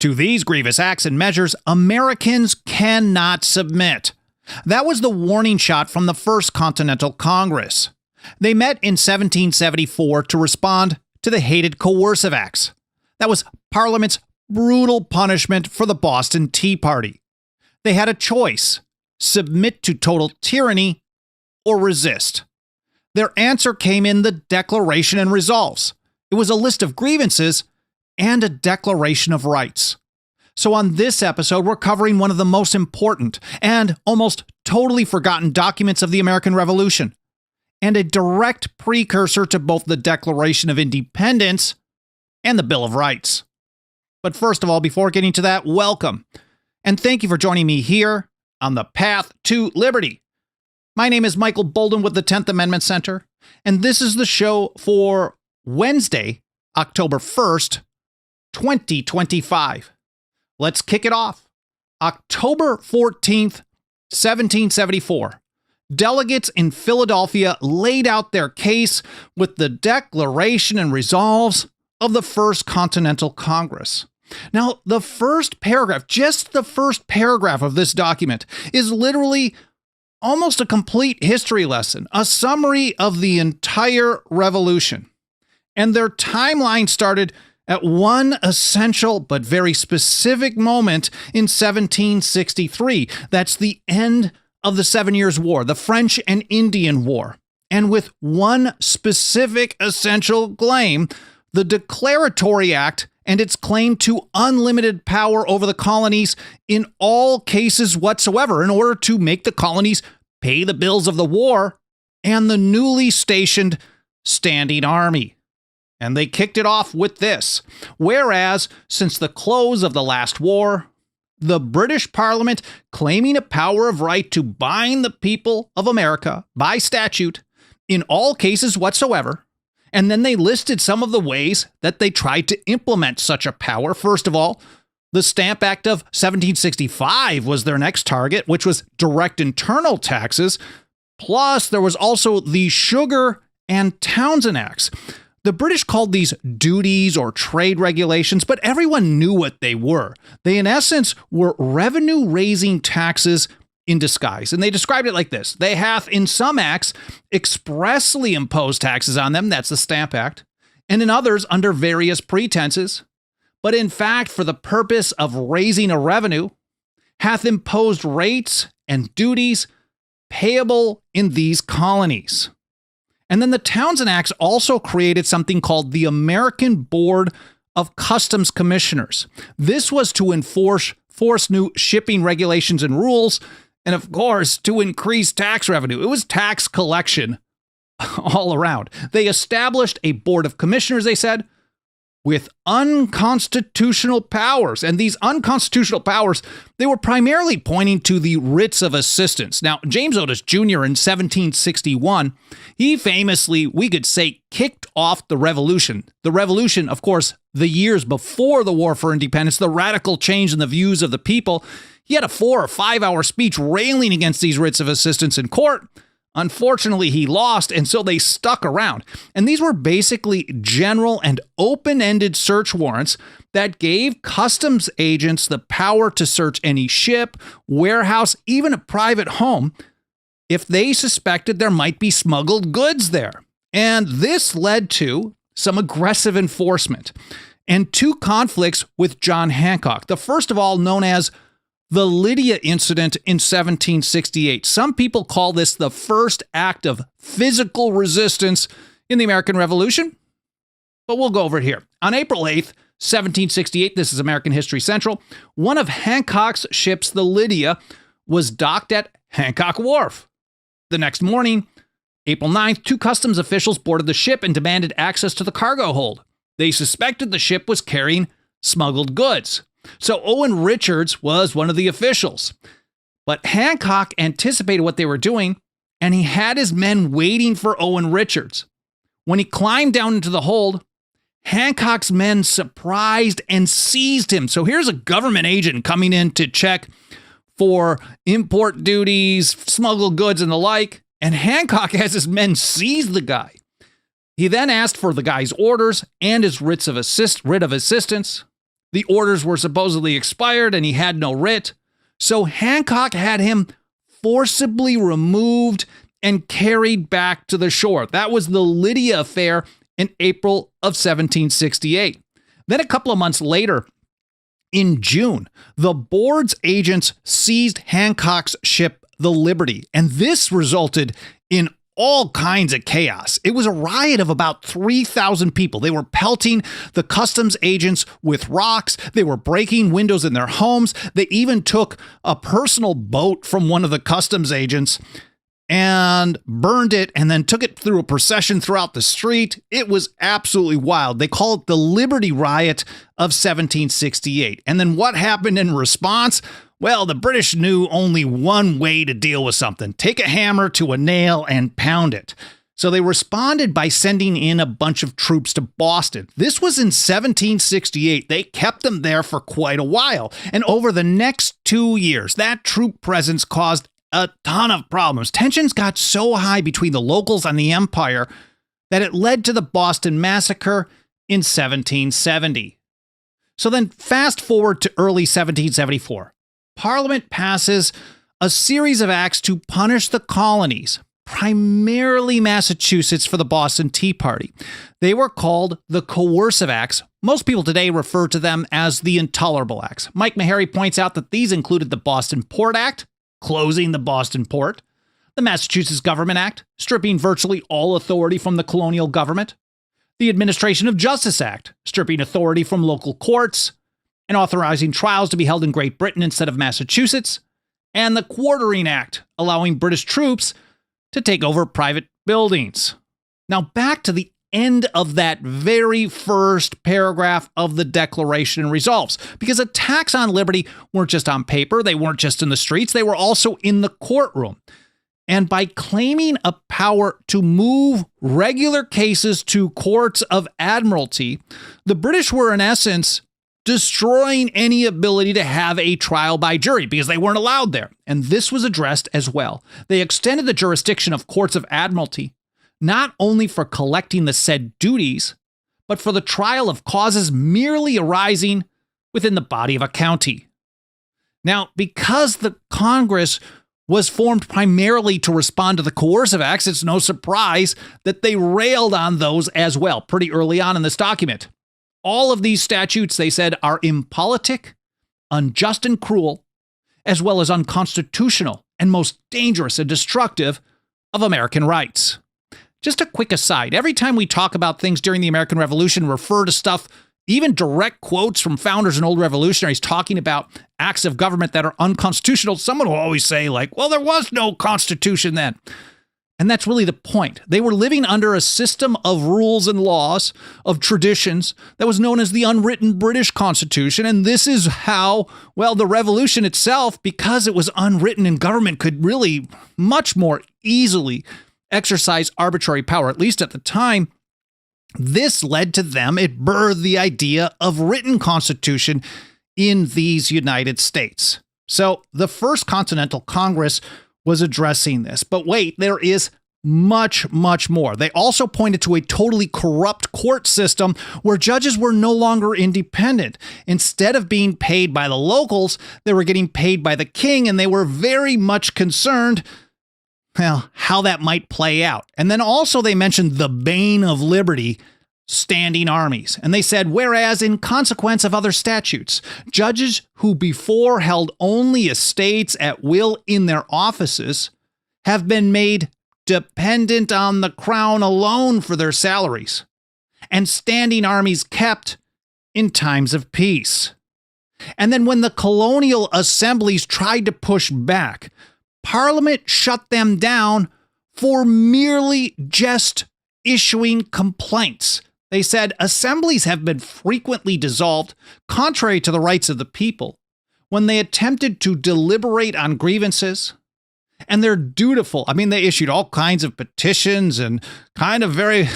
To these grievous acts and measures, Americans cannot submit. That was the warning shot from the First Continental Congress. They met in 1774 to respond to the hated Coercive Acts. That was Parliament's brutal punishment for the Boston Tea Party. They had a choice: submit to total tyranny or resist. Their answer came in the Declaration and Resolves. It was a list of grievances and a declaration of rights. So on this episode, we're covering one of the most important and almost totally forgotten documents of the American Revolution, and a direct precursor to both the Declaration of Independence and the Bill of Rights. But first of all, before getting to that, welcome, and thank you for joining me here on the path to liberty. My name is Michael Bolden with the 10th Amendment Center, and this is the show for Wednesday, October 1st, 2025. Let's kick it off. October 14th, 1774. Delegates in Philadelphia laid out their case with the Declaration and Resolves of the First Continental Congress. Now, the first paragraph, just the first paragraph of this document, is literally almost a complete history lesson, a summary of the entire revolution. And their timeline started at one essential but very specific moment in 1763. That's the end of the 7 Years' War, the French and Indian War. And with one specific essential claim, the Declaratory Act and its claim to unlimited power over the colonies in all cases whatsoever in order to make the colonies pay the bills of the war and the newly stationed standing army. And they kicked it off with this: whereas, since the close of the last war, the British Parliament, claiming a power of right to bind the people of America by statute in all cases whatsoever, and then they listed some of the ways that they tried to implement such a power. First of all, the Stamp Act of 1765 was their next target, which was direct internal taxes. Plus, there was also the Sugar and Townshend Acts. The British called these duties or trade regulations, but everyone knew what they were. They, in essence, were revenue-raising taxes in disguise. And they described it like this: they hath in some acts expressly imposed taxes on them, that's the Stamp Act, and in others under various pretenses, but in fact for the purpose of raising a revenue, hath imposed rates and duties payable in these colonies. And then the Townshend Acts also created something called the American Board of Customs Commissioners. This was to enforce new shipping regulations and rules, and of course, to increase tax revenue. It was tax collection all around. They established a board of commissioners, they said, with unconstitutional powers. And these unconstitutional powers, they were primarily pointing to the writs of assistance. Now, James Otis Jr. in 1761, he famously, we could say, kicked off the revolution. The revolution, of course, the years before the War for Independence, the radical change in the views of the people. He had a 4 or 5 hour speech railing against these writs of assistance in court. Unfortunately, he lost, and so they stuck around. And these were basically general and open-ended search warrants that gave customs agents the power to search any ship, warehouse, even a private home, if they suspected there might be smuggled goods there. And this led to some aggressive enforcement and two conflicts with John Hancock. The first of all, known as the Lydia Incident in 1768. Some people call this the first act of physical resistance in the American Revolution, but we'll go over it here. On April 8th, 1768, this is American History Central, one of Hancock's ships, the Lydia, was docked at Hancock Wharf. The next morning, April 9th, two customs officials boarded the ship and demanded access to the cargo hold. They suspected the ship was carrying smuggled goods. So Owen Richards was one of the officials. But Hancock anticipated what they were doing, and he had his men waiting for Owen Richards. When he climbed down into the hold, Hancock's men surprised and seized him. So here's a government agent coming in to check for import duties, smuggled goods, and the like, and Hancock has his men seize the guy. He then asked for the guy's orders and his writ of assistance. The orders were supposedly expired and he had no writ. So Hancock had him forcibly removed and carried back to the shore. That was the Lydia affair in April of 1768. Then a couple of months later, in June, the board's agents seized Hancock's ship, the Liberty, and this resulted in all kinds of chaos. It was a riot of about 3,000 people. They were pelting the customs agents with rocks. They were breaking windows in their homes. They even took a personal boat from one of the customs agents and burned it and then took it through a procession throughout the street. It was absolutely wild. They call it the Liberty Riot of 1768. And then what happened in response? Well, the British knew only one way to deal with something. Take a hammer to a nail and pound it. So they responded by sending in a bunch of troops to Boston. This was in 1768. They kept them there for quite a while. And over the next 2 years, that troop presence caused a ton of problems. Tensions got so high between the locals and the Empire that it led to the Boston Massacre in 1770. So then fast forward to early 1774. Parliament passes a series of acts to punish the colonies, primarily Massachusetts, for the Boston Tea Party. They were called the Coercive Acts. Most people today refer to them as the Intolerable Acts. Mike Meharry points out that these included the Boston Port Act, closing the Boston port, the Massachusetts Government Act, stripping virtually all authority from the colonial government, the Administration of Justice Act, stripping authority from local courts, and authorizing trials to be held in Great Britain instead of Massachusetts, and the Quartering Act, allowing British troops to take over private buildings. Now back to the end of that very first paragraph of the Declaration and Resolves, because attacks on liberty weren't just on paper, they weren't just in the streets, they were also in the courtroom. And by claiming a power to move regular cases to courts of admiralty, the British were in essence destroying any ability to have a trial by jury because they weren't allowed there. And this was addressed as well. They extended the jurisdiction of courts of admiralty not only for collecting the said duties, but for the trial of causes merely arising within the body of a county. Now, because the Congress was formed primarily to respond to the Coercive Acts, it's no surprise that they railed on those as well pretty early on in this document. All of these statutes, they said, are impolitic, unjust and cruel, as well as unconstitutional and most dangerous and destructive of American rights. Just a quick aside, every time we talk about things during the American Revolution, refer to stuff, even direct quotes from founders and old revolutionaries talking about acts of government that are unconstitutional, someone will always say like, well, there was no constitution then. And that's really the point. They were living under a system of rules and laws, of traditions, that was known as the unwritten British Constitution. And this is how, well, the revolution itself, because it was unwritten and government could really much more easily exercise arbitrary power, at least at the time, this led to them, it birthed the idea of written constitution in these United States. So the First Continental Congress was addressing this. But wait, there is much, much more. They also pointed to a totally corrupt court system where judges were no longer independent. Instead of being paid by the locals, they were getting paid by the king, and they were very much concerned, well, how that might play out. And then also they mentioned the bane of liberty, standing armies. And they said, whereas in consequence of other statutes, judges who before held only estates at will in their offices have been made dependent on the crown alone for their salaries, and standing armies kept in times of peace. And then when the colonial assemblies tried to push back, Parliament shut them down for merely just issuing complaints. They said assemblies have been frequently dissolved, contrary to the rights of the people, when they attempted to deliberate on grievances. And they're dutiful. I mean, they issued all kinds of petitions and kind of very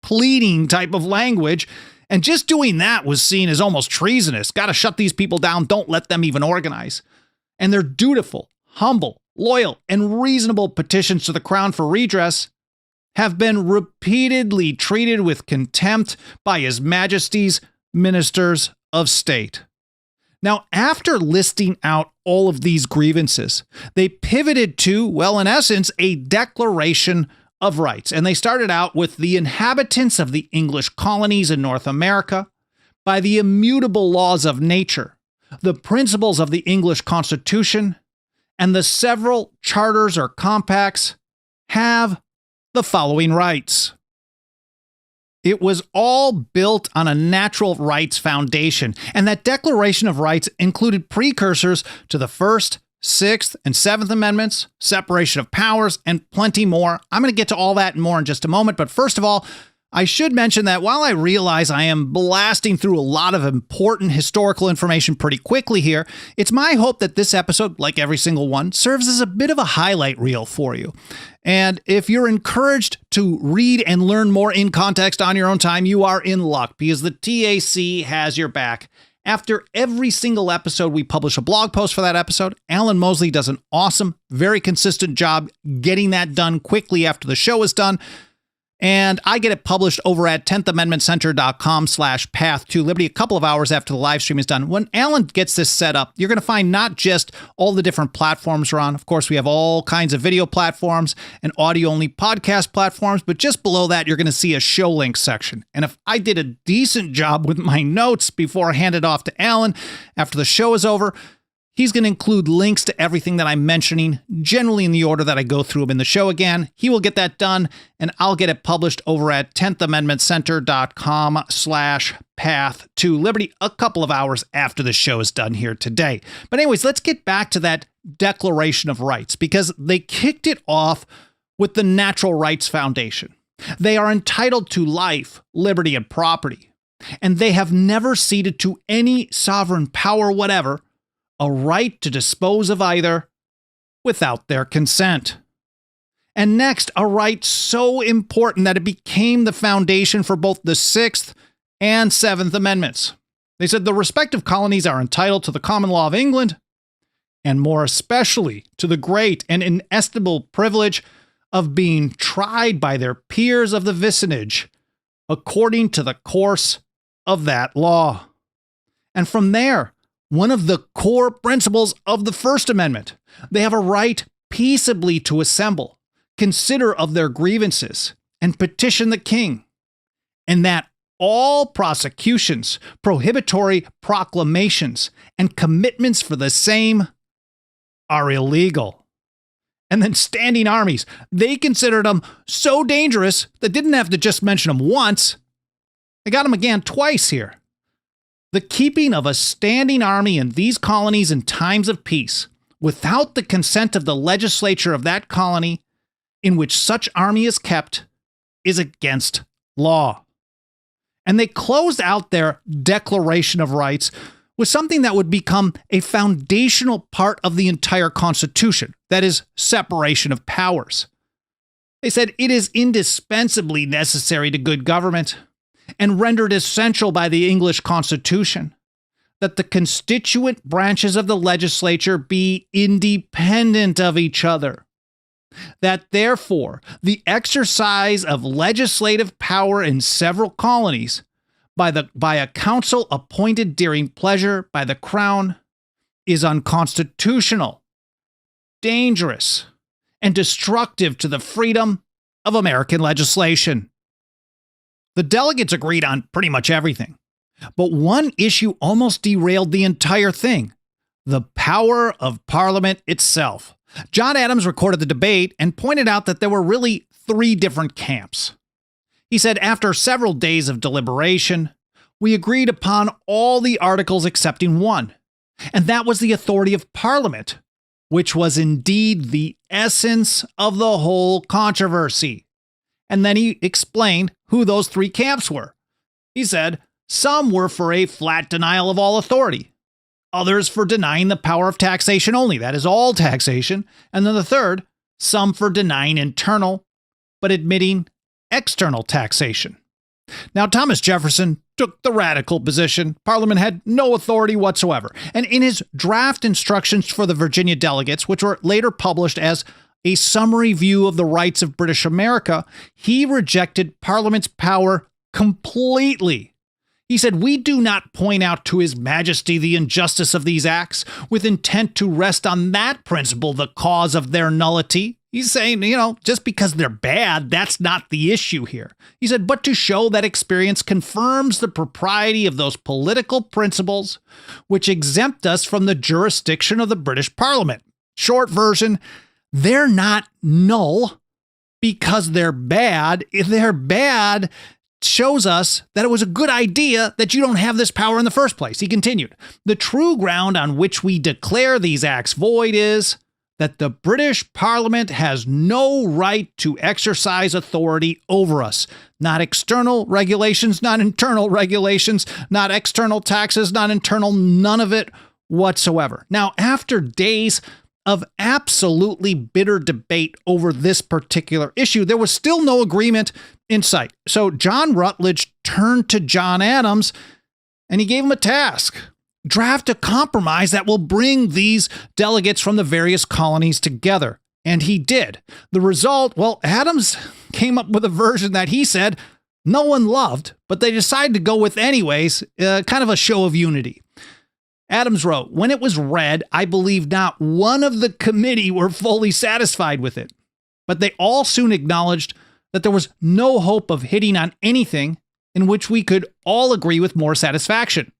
pleading type of language. And just doing that was seen as almost treasonous. Got to shut these people down. Don't let them even organize. And they're dutiful, humble, loyal, and reasonable petitions to the crown for redress have been repeatedly treated with contempt by His Majesty's ministers of state. Now, after listing out all of these grievances, they pivoted to, well, in essence, a declaration of rights. And they started out with the inhabitants of the English colonies in North America, by the immutable laws of nature, the principles of the English Constitution, and the several charters or compacts, have the following rights. It was all built on a natural rights foundation, and that Declaration of Rights included precursors to the First, Sixth, and Seventh Amendments, separation of powers, and plenty more. I'm going to get to all that and more in just a moment, but first of all, I should mention that while I realize I am blasting through a lot of important historical information pretty quickly here, it's my hope that this episode, like every single one, serves as a bit of a highlight reel for you. And if you're encouraged to read and learn more in context on your own time, you are in luck because the TAC has your back. After every single episode, we publish a blog post for that episode. Alan Mosley does an awesome, very consistent job getting that done quickly after the show is done. And I get it published over at 10thamendmentcenter.com/path-to-liberty a couple of hours after the live stream is done. When Alan gets this set up, you're going to find not just all the different platforms we're on. Of course, we have all kinds of video platforms and audio-only podcast platforms, but just below that, you're going to see a show links section. And if I did a decent job with my notes before I hand it off to Alan after the show is over, he's going to include links to everything that I'm mentioning, generally in the order that I go through them in the show again. He will get that done, and I'll get it published over at 10thamendmentcenter.com/path-to-liberty a couple of hours after the show is done here today. But anyways, let's get back to that Declaration of Rights, because they kicked it off with the Natural Rights Foundation. They are entitled to life, liberty, and property, and they have never ceded to any sovereign power whatever a right to dispose of either without their consent. And next, a right so important that it became the foundation for both the Sixth and Seventh Amendments. They said the respective colonies are entitled to the common law of England, and more especially to the great and inestimable privilege of being tried by their peers of the vicinage according to the course of that law. And from there, one of the core principles of the First Amendment, they have a right peaceably to assemble, consider of their grievances, and petition the king, and that all prosecutions, prohibitory proclamations, and commitments for the same are illegal. And then standing armies, they considered them so dangerous they didn't have to just mention them once. They got them again twice here. The keeping of a standing army in these colonies in times of peace, without the consent of the legislature of that colony in which such army is kept, is against law. And they closed out their Declaration of Rights with something that would become a foundational part of the entire Constitution, that is, separation of powers. They said it is indispensably necessary to good government, and rendered essential by the English Constitution, that the constituent branches of the legislature be independent of each other, that therefore the exercise of legislative power in several colonies by a council appointed during pleasure by the Crown is unconstitutional, dangerous, and destructive to the freedom of American legislation. The delegates agreed on pretty much everything, but one issue almost derailed the entire thing: the power of Parliament itself. John Adams recorded the debate and pointed out that there were really three different camps. He said, after several days of deliberation, we agreed upon all the articles excepting one, and that was the authority of Parliament, which was indeed the essence of the whole controversy. And then he explained who those three camps were. He said some were for a flat denial of all authority, others for denying the power of taxation only, that is, all taxation, and then the third, some for denying internal, but admitting external taxation. Now, Thomas Jefferson took the radical position. Parliament had no authority whatsoever. And in his draft instructions for the Virginia delegates, which were later published as a summary view of the rights of British America, he rejected Parliament's power completely. He said, "We do not point out to His Majesty the injustice of these acts with intent to rest on that principle the cause of their nullity." He's saying, just because they're bad, that's not the issue here. He said, "But to show that experience confirms the propriety of those political principles which exempt us from the jurisdiction of the British Parliament." Short version, they're not null because they're bad. If they're bad, shows us that it was a good idea that you don't have this power in the first place. He continued, "The true ground on which we declare these acts void is that the British Parliament has no right to exercise authority over us. Not external regulations, not internal regulations, not external taxes, not internal, none of it whatsoever." Now, after days of absolutely bitter debate over this particular issue, there was still no agreement in sight. So John Rutledge turned to John Adams and he gave him a task. Draft a compromise that will bring these delegates from the various colonies together. And he did. The result, well, Adams came up with a version that he said no one loved, but they decided to go with anyways, kind of a show of unity. Adams wrote, "When it was read, I believe not one of the committee were fully satisfied with it, but they all soon acknowledged that there was no hope of hitting on anything in which we could all agree with more satisfaction.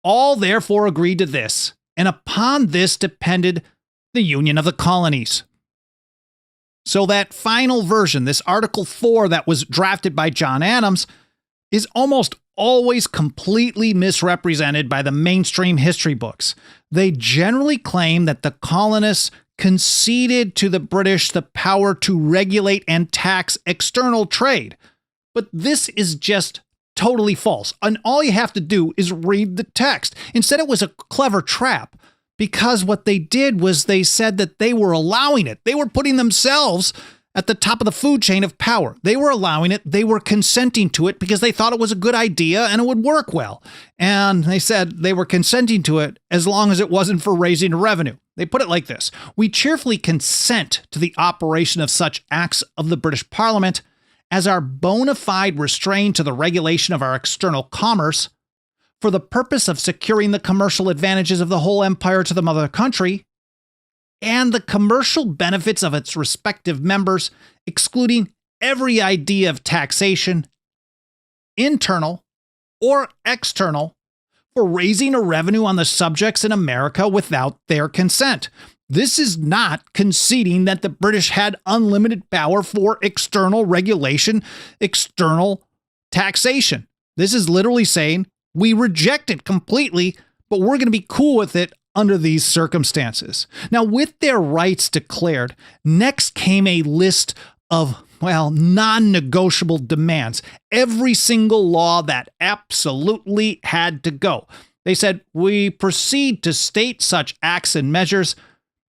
All therefore agreed to this, and upon this depended the union of the colonies." So that final version, this Article 4 that was drafted by John Adams, is almost always completely misrepresented by the mainstream history books. They generally claim that the colonists conceded to the British the power to regulate and tax external trade. But this is just totally false. And all you have to do is read the text. Instead, it was a clever trap because what they did was they said that they were allowing it. They were putting themselves at the top of the food chain of power. They were allowing it. They were consenting to it because they thought it was a good idea and it would work well. And they said they were consenting to it as long as it wasn't for raising revenue. They put it like this: "We cheerfully consent to the operation of such acts of the British Parliament as are bona fide restraint to the regulation of our external commerce for the purpose of securing the commercial advantages of the whole empire to the mother country and the commercial benefits of its respective members, excluding every idea of taxation, internal or external, for raising a revenue on the subjects in America without their consent." This is not conceding that the British had unlimited power for external regulation, external taxation. This is literally saying we reject it completely, but we're going to be cool with it under these circumstances. Now, with their rights declared, next came a list of, non-negotiable demands. Every single law that absolutely had to go. They said, "We proceed to state such acts and measures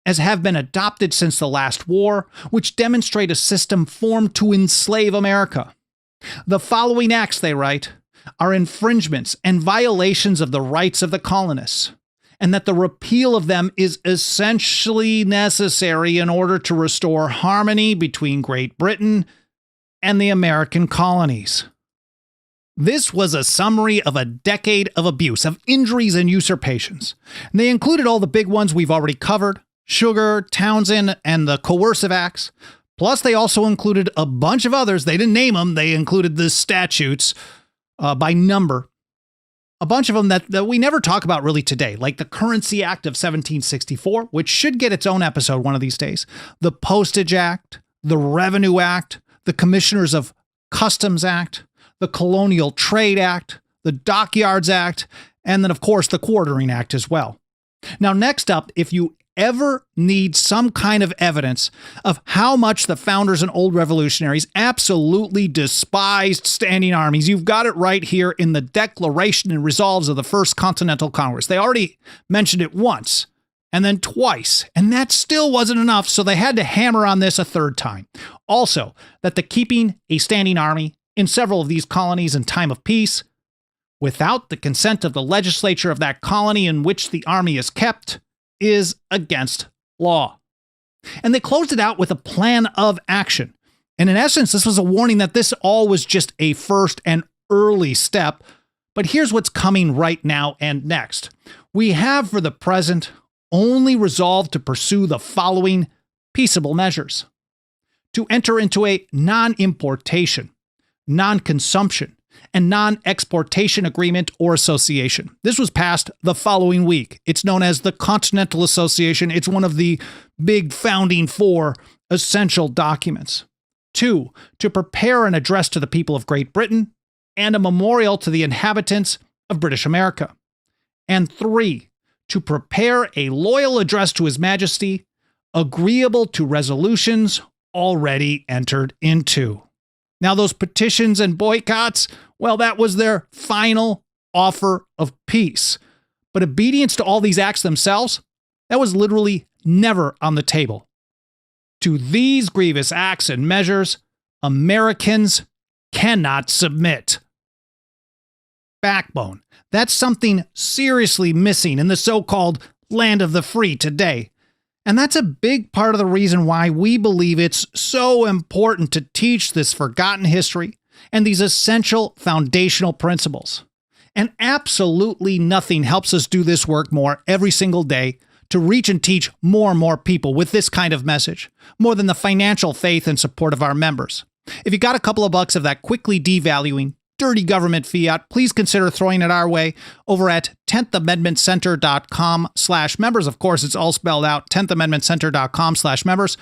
as have been adopted since the last war, which demonstrate a system formed to enslave America. The following acts," they write, "are infringements and violations of the rights of the colonists, and that the repeal of them is essentially necessary in order to restore harmony between Great Britain and the American colonies." This was a summary of a decade of abuse, of injuries and usurpations. And they included all the big ones we've already covered: Sugar, Townsend, and the Coercive Acts. Plus, they also included a bunch of others. They didn't name them. They included the statutes by number. A bunch of them that we never talk about really today, like the Currency Act of 1764, which should get its own episode one of these days, the Postage Act, the Revenue Act, the Commissioners of Customs Act, the Colonial Trade Act, the Dockyards Act, and then, of course, the Quartering Act as well. Now, next up, if you ever need some kind of evidence of how much the founders and old revolutionaries absolutely despised standing armies, you've got it right here in the Declaration and Resolves of the First Continental Congress. They already mentioned it once and then twice, and that still wasn't enough, so they had to hammer on this a third time. Also, that the keeping a standing army in several of these colonies in time of peace, without the consent of the legislature of that colony in which the army is kept, is against law. And they closed it out with a plan of action. And in essence, this was a warning that this all was just a first and early step But here's what's coming right now and next. We have, for the present, only resolved to pursue the following peaceable measures: to enter into a non-importation, non-consumption, and non-exportation agreement or association. This was passed the following week. It's known as the Continental Association. It's one of the big founding four essential documents. 2, to prepare an address to the people of Great Britain and a memorial to the inhabitants of British America. And 3, to prepare a loyal address to His Majesty, agreeable to resolutions already entered into. Now, those petitions and boycotts, well, that was their final offer of peace. But obedience to all these acts themselves, that was literally never on the table. To these grievous acts and measures, Americans cannot submit. Backbone. That's something seriously missing in the so-called land of the free today. And that's a big part of the reason why we believe it's so important to teach this forgotten history and these essential foundational principles. And absolutely nothing helps us do this work more every single day to reach and teach more and more people with this kind of message, more than the financial faith and support of our members. If you got a couple of bucks of that quickly devaluing, dirty government fiat, please consider throwing it our way over at 10thamendmentcenter.com/members. Of course, it's all spelled out, 10thamendmentcenter.com/members.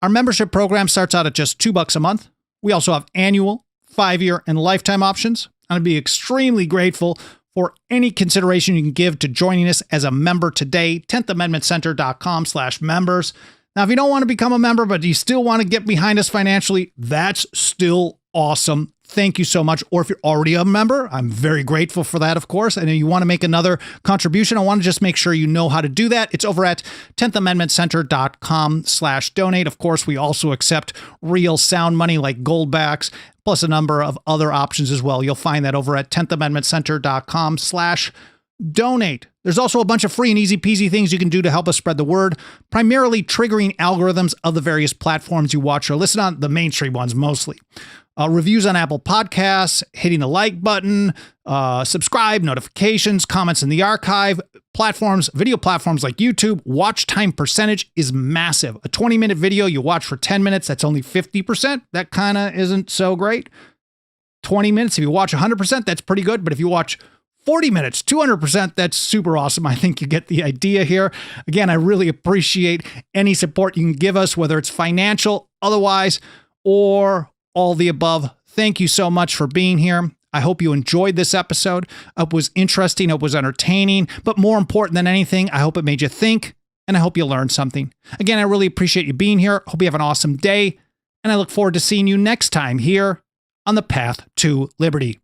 Our membership program starts out at just $2 a month. We also have annual, 5-year, and lifetime options. I'd be extremely grateful for any consideration you can give to joining us as a member today, 10thamendmentcenter.com/members. Now, if you don't want to become a member, but you still want to get behind us financially, that's still awesome. Thank you so much. Or if you're already a member, I'm very grateful for that, of course. And if you want to make another contribution, I want to just make sure you know how to do that. It's over at 10thamendmentcenter.com/donate. Of course, we also accept real sound money like goldbacks, plus a number of other options as well. You'll find that over at 10thamendmentcenter.com/donate. There's also a bunch of free and easy peasy things you can do to help us spread the word, primarily triggering algorithms of the various platforms you watch or listen on, the mainstream ones mostly. Reviews on Apple Podcasts, hitting the like button, subscribe, notifications, comments in the archive, platforms, video platforms like YouTube. Watch time percentage is massive. A 20-minute video you watch for 10 minutes, that's only 50%. That kind of isn't so great. 20 minutes, if you watch 100%, that's pretty good. But if you watch 40 minutes, 200%, that's super awesome. I think you get the idea here. Again, I really appreciate any support you can give us, whether it's financial, otherwise, or all the above. Thank you so much for being here. I hope you enjoyed this episode. I hope it was interesting. I hope it was entertaining. But more important than anything, I hope it made you think, and I hope you learned something. Again, I really appreciate you being here. Hope you have an awesome day, and I look forward to seeing you next time here on the Path to Liberty.